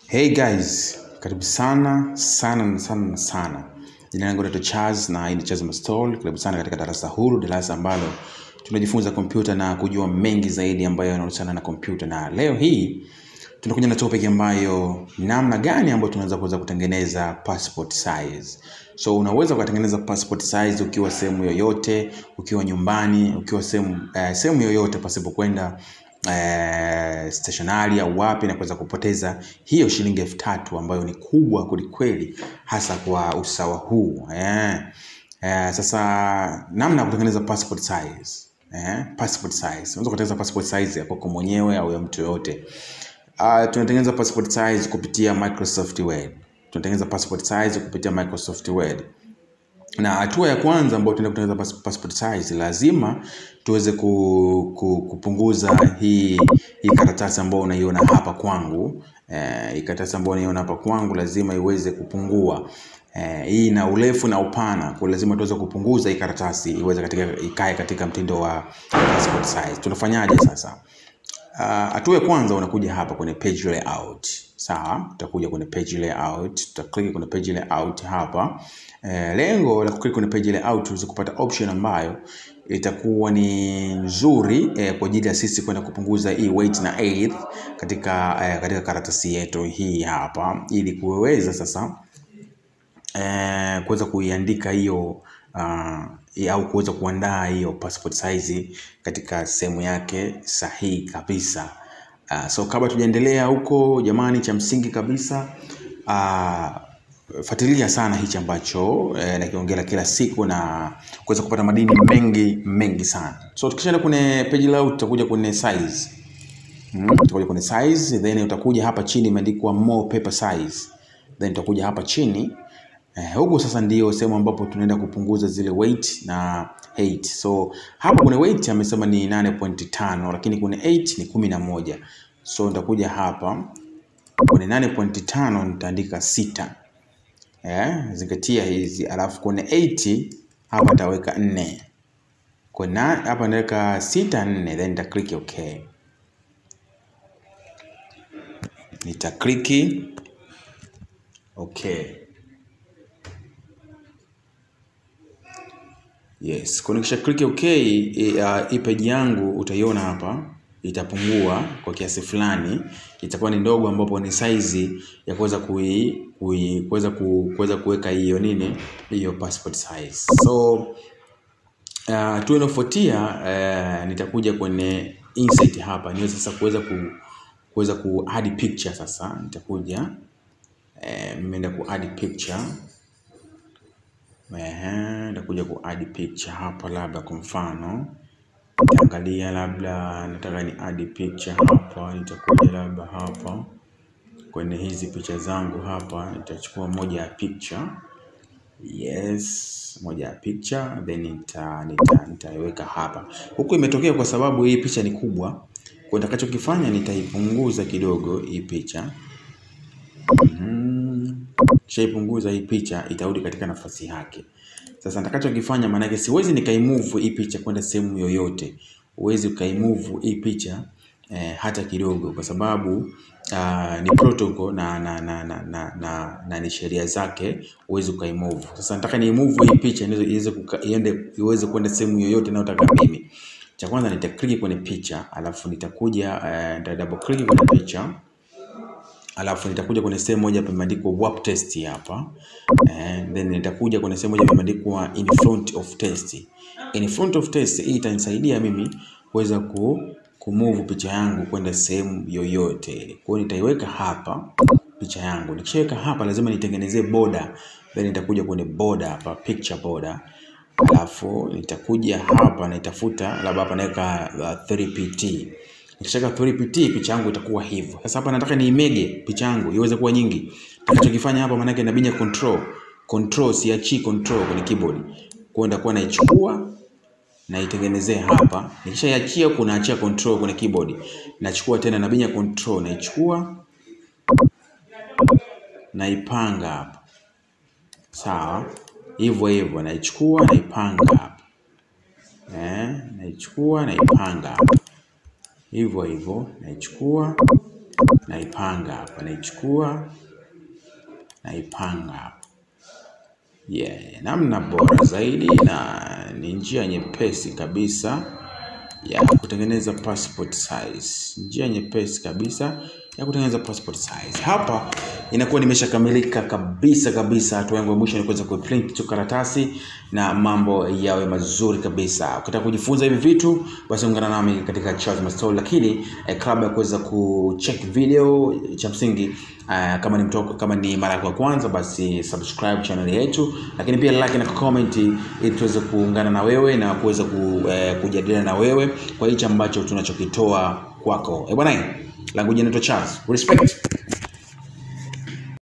Hey guys, karibu sana. Jina langu naitwa Charles na hii ni Charles Mastol. Karibu sana katika darasa huru, darasa ambalo tunajifunza kompyuta na kujua mengi zaidi ambayo yanahusiana na kompyuta. Na leo hii tunakuja na topic ambayo namna gani ambayo tunaweza kuweza kutengeneza passport size. So unaweza kutengeneza passport size ukiwa sehemu yoyote, ukiwa nyumbani, ukiwa sehemu yoyote pasipo kwenda stationari au wapi na kuweza kupoteza hiyo shilingi 3,000 ambayo ni kubwa kweli hasa kwa usawa huu. Sasa namna ya kutengeneza passport size. Unaweza kutengeneza passport size ya kwako mwenyewe au ya mtu yote. Tunatengeneza passport size kupitia Microsoft Word. Na hatua ya kwanza ambayo tunaenda kutengeneza passport size, lazima tuweze kupunguza hii karatasi ambayo unaiona hapa kwangu. Hii karatasi ambayo unaiona hapa kwangu lazima iweze kupungua. Hii na urefu na upana, kwa lazima tuweze kupunguza hii karatasi ikae katika mtindo wa passport size. Tunafanyaje sasa? Hatua ya kwanza unakuja hapa kwenye page layout. Sawa, utakuja kwenye page layout, utaklik kwenye page layout hapa. Lengo la kuklik kwenye page layout uweze kupata option ambayo itakuwa ni nzuri kwa ajili ya sisi kwenda kupunguza hii weight na height katika karatasi yetu hii hapa, ili kuweza sasa kuweza kuiandika hiyo au kuweza kuandaa hiyo passport size katika sehemu yake sahihi kabisa. So kabla tujaendelea huko jamani, cha msingi kabisa fuatilia sana hichi ambacho nakiongea kila siku na kuweza kupata madini mengi sana. So tukishaenda kwenye page layout utakuja kwenye size. Utakuja kwenye size, then utakuja hapa chini imeandikwa more paper size. Then utakuja hapa chini huko sasa ndio sehemu ambapo tunaenda kupunguza zile weight na height. So hapa kuna weight amesema ni 8.5 lakini kuna height ni 11. So nitakuja hapa kwenye 8.5 nitaandika 6. Zingatia hizi, alafu kwenye 80 hapa nitaweka 4. Hapa naweka 6 4, then nita click okay. Nita click okay. Yes, kwa nikisha click okay, hii page yangu utaiona hapa itapungua kwa kiasi fulani, itakuwa ni ndogo ambapo ni size ya kuweza kuweka hiyo passport size. So tunafuatia nitakuja kwenye insert hapa niweze sasa kuweza ku add picture. Sasa nitakuja nimeenda ku add picture. Nitakuja ku add picture hapa, labda kwa mfano nitaangalia labda nataka ni add picture hapa. Nitakuja labda hapa kwenye hizi picha zangu hapa, nitachukua moja ya picture. Yes, moja ya picture, then nitaiweka hapa. Huku imetokea kwa sababu hii picha ni kubwa, kwa nitakachokifanya nitaipunguza kidogo hii picha. Shaipunguza hii picha, itarudi katika nafasi yake. Sasa nitakachokifanya, maana yake siwezi nikaimove hii picha kwenda sehemu yoyote. Uwezi ukaimove hii picha hata kidogo, kwa sababu ni protocol na ni sheria zake, uwezi ukaimove. Sasa nataka ni move hii picha iweze kwenda sehemu yoyote ninayotaka mimi. Cha kwanza nita click kwenye picha, alafu nitakuja nita double click kwenye picha. Alafu nitakuja kwenye sehemu moja hapa imeandikwa warp test hapa. Then nitakuja kwenye sehemu moja imeandikwa in front of test. In front of test hii itanisaidia mimi kuweza kumove picha yangu kwenda sehemu yoyote. Kwa hiyo nitaiweka hapa picha yangu. Nikishaweka hapa lazima nitengenezee border. Then nitakuja kwenye border hapa, picture border. Alafu nitakuja hapa nitafuta labda hapa naweka 3pt. Nikishaka 3pt picha yangu itakuwa hivyo. Sasa hapa nataka niimege picha yangu iweze kuwa nyingi. Ninachokifanya hapa maana yake nabinya control siachi control kwenye keyboard. Kwa hiyo nitakuwa naichukua na itengenezea hapa. Nikishaiachia huko naachia control kwenye keyboard. Nachukua tena nabinya control, naichukua naipanga hapa. Sawa? Hivyo naichukua naipanga hapa. Naichukua naipanga hapa. Hivyo naichukua naipanga hapa, naichukua naipanga hapa. Namna bora zaidi na ni njia nyepesi kabisa ya kutengeneza passport size. Njia nyepesi kabisa ya kutengeneza passport size. Hapa inakuwa nimeshakamilika kabisa. Hatua yangu ya mwisho ni kuweza kuprint tu karatasi na mambo yawe mazuri kabisa. Ukitaka kujifunza hivi vitu basi ungana nami katika Charles Mastoli, lakini kabla ya kuweza kucheck video, cha msingi kama ni mara ya kwanza basi subscribe channel yetu, lakini pia like na comment ili tuweze kuungana na wewe na kuweza kujadiliana na wewe kwa hicho ambacho tunachokitoa kwako. Bwana, langu jina ni Charles. Respect.